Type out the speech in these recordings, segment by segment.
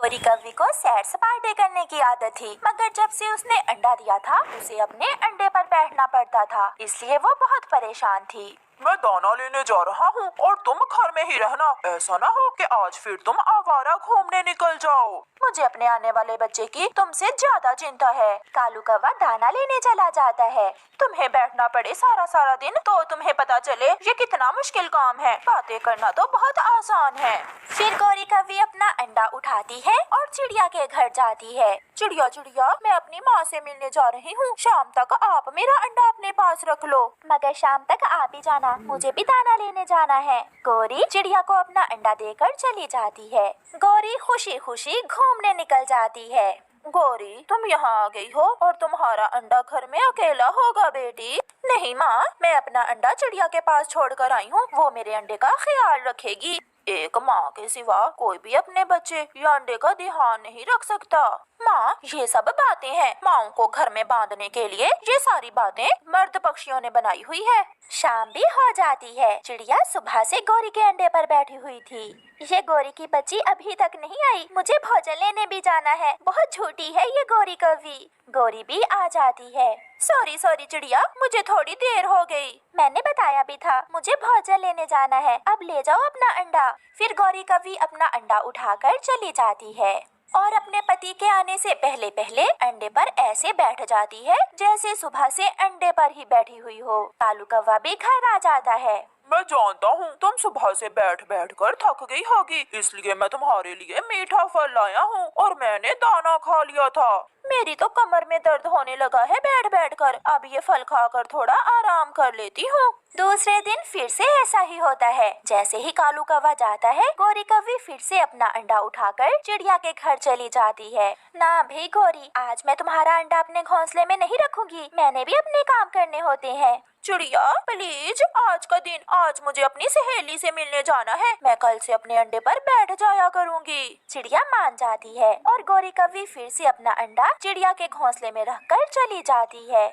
गोरी कौवी को सैर सपाटे करने की आदत थी, मगर जब से उसने अंडा दिया था उसे अपने अंडे पर बैठना पड़ता था, इसलिए वो बहुत परेशान थी। मैं दाना लेने जा रहा हूँ और तुम घर में ही रहना। ऐसा ना हो कि आज फिर तुम आवारा घूमने निकल जाओ। मुझे अपने आने वाले बच्चे की तुमसे ज्यादा चिंता है। कालू कौवा दाना लेने चला जाता है। तुम्हें बैठना पड़े सारा सारा दिन तो तुम्हें पता चले ये कितना मुश्किल काम है। बातें करना तो बहुत आसान है। फिर गोरी कौवी अपना अंडा उठाती है और चिड़िया के घर जाती है। चिड़िया चिड़िया, मैं अपनी माँ से मिलने जा रही हूँ, शाम तक आप मेरा अंडा अपने पास रख लो। मगर शाम तक आप ही जाना, मुझे भी दाना लेने जाना है। गोरी चिड़िया को अपना अंडा देकर चली जाती है। गोरी खुशी खुशी घूमने निकल जाती है। गोरी, तुम यहाँ आ गई हो और तुम्हारा अंडा घर में अकेला होगा बेटी। नहीं माँ, मैं अपना अंडा चिड़िया के पास छोड़कर आई हूँ, वो मेरे अंडे का ख्याल रखेगी। एक माँ के सिवा कोई भी अपने बच्चे या अंडे का ध्यान नहीं रख सकता। माँ, ये सब बातें हैं माँओं को घर में बांधने के लिए। ये सारी बातें मर्द पक्षियों ने बनाई हुई है। शाम भी हो जाती है। चिड़िया सुबह से गोरी के अंडे पर बैठी हुई थी। ये गोरी की बच्ची अभी तक नहीं आई, मुझे भोजन लेने भी जाना है। बहुत झूठी है ये गोरी कौवी। गोरी भी आ जाती है। सॉरी सॉरी चिड़िया, मुझे थोड़ी देर हो गई। मैंने बताया भी था मुझे भोजन लेने जाना है, अब ले जाओ अपना अंडा। फिर गोरी कौवी अपना अंडा उठाकर चली जाती है और अपने पति के आने से पहले पहले अंडे पर ऐसे बैठ जाती है जैसे सुबह से अंडे पर ही बैठी हुई हो। कालू कौवा भी घर आ जाता है। मैं जानता हूँ तुम सुबह से बैठ बैठ कर थक गई होगी, इसलिए मैं तुम्हारे लिए मीठा फल लाया हूँ और मैंने दाना खा लिया था। मेरी तो कमर में दर्द होने लगा है बैठ बैठ कर, अब ये फल खाकर थोड़ा आराम कर लेती हूँ। दूसरे दिन फिर से ऐसा ही होता है। जैसे ही कालू कौवा जाता है, गोरी कौवी फिर से अपना अंडा उठाकर चिड़िया के घर चली जाती है। ना भाई गोरी, आज मैं तुम्हारा अंडा अपने घोंसले में नहीं रखूंगी, मैंने भी अपने काम करने होते हैं। चिड़िया प्लीज, आज का दिन, आज मुझे अपनी सहेली से मिलने जाना है, मैं कल से अपने अंडे पर बैठ जाया करूंगी। चिड़िया मान जाती है और गोरी कौवी फिर से अपना अंडा चिड़िया के घोंसले में रखकर चली जाती है।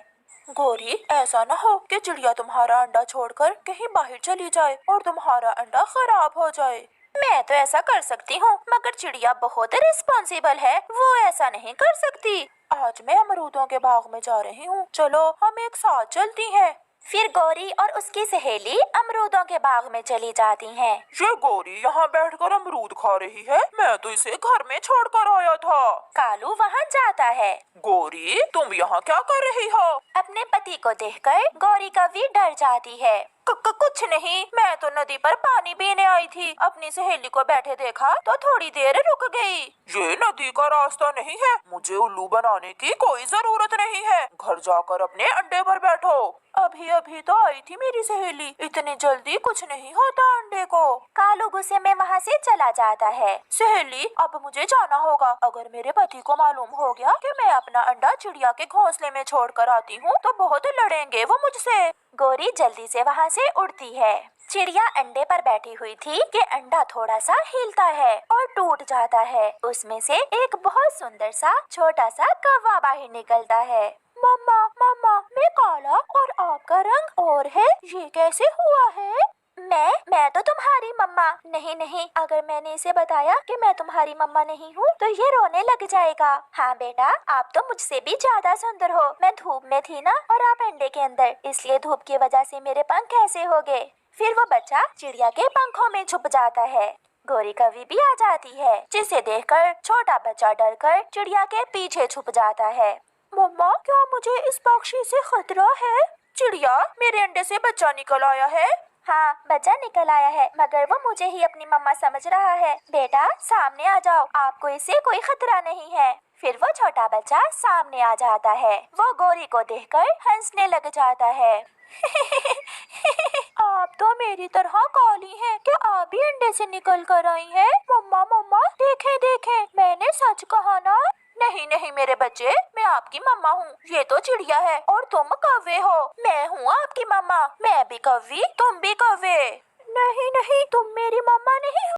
गोरी, ऐसा ना हो कि चिड़िया तुम्हारा अंडा छोड़कर कहीं बाहर चली जाए और तुम्हारा अंडा खराब हो जाए। मैं तो ऐसा कर सकती हूँ, मगर चिड़िया बहुत रिस्पॉन्सिबल है, वो ऐसा नहीं कर सकती। आज मैं अमरूदों के बाग में जा रही हूँ, चलो हम एक साथ चलती हैं। फिर गोरी और उसकी सहेली अमरूदों के बाग में चली जाती हैं। ये गोरी यहाँ बैठकर अमरूद खा रही है, मैं तो इसे घर में छोड़कर आया था। कालू वहाँ जाता है। गोरी, तुम यहाँ क्या कर रही हो? अपने पति को देखकर गोरी कौवी डर जाती है। कुछ नहीं, मैं तो नदी पर पानी पीने आई थी, अपनी सहेली को बैठे देखा तो थोड़ी देर रुक गई। ये नदी का रास्ता नहीं है, मुझे उल्लू बनाने की कोई जरूरत नहीं है, घर जाकर अपने अंडे पर बैठो। अभी अभी तो आई थी मेरी सहेली, इतनी जल्दी कुछ नहीं होता अंडे को। कालू गुस्से में वहाँ से चला जाता है। सहेली, अब मुझे जाना होगा, अगर मेरे पति को मालूम हो गया कि मैं अपना अंडा चिड़िया के घोंसले में छोड़कर आती हूँ तो बहुत लड़ेंगे वो मुझसे। गोरी जल्दी से वहाँ से उड़ती है। चिड़िया अंडे पर बैठी हुई थी कि अंडा थोड़ा सा हिलता है और टूट जाता है। उसमें से एक बहुत सुंदर सा छोटा सा कौवा बाहर निकलता है। मम्मा मम्मा, मैं काला और आपका रंग और है, ये कैसे हुआ है? मैं तो तुम्हारी मम्मा। नहीं नहीं, अगर मैंने इसे बताया कि मैं तुम्हारी मम्मा नहीं हूँ तो ये रोने लग जाएगा। हाँ बेटा, आप तो मुझसे भी ज्यादा सुंदर हो। मैं धूप में थी ना और आप अंडे के अंदर, इसलिए धूप की वजह से मेरे पंख ऐसे हो गए। फिर वो बच्चा चिड़िया के पंखों में छुप जाता है। गोरी कौवी भी आ जाती है, जिसे देखकर छोटा बच्चा डरकर चिड़िया के पीछे छुप जाता है। मम्मा, क्या मुझे इस पक्षी से खतरा है? चिड़िया, मेरे अंडे से बच्चा निकल आया है। हाँ, बच्चा निकल आया है, मगर वो मुझे ही अपनी मम्मा समझ रहा है। बेटा सामने आ जाओ, आपको इससे कोई खतरा नहीं है। फिर वो छोटा बच्चा सामने आ जाता है। वो गोरी को देखकर हंसने लग जाता है। आप तो मेरी तरह काली हैं, क्या आप भी अंडे से निकल कर आई हैं? मम्मा मम्मा, देखें देखें, मैंने सच कहा ना? नहीं नहीं मेरे बच्चे, मैं आपकी मम्मा हूँ, ये तो चिड़िया है और तुम कौवे हो। मैं हूँ आपकी मम्मा, मैं भी कौवी, तुम भी कौवे। नहीं नहीं, तुम मेरी मम्मा नहीं हो।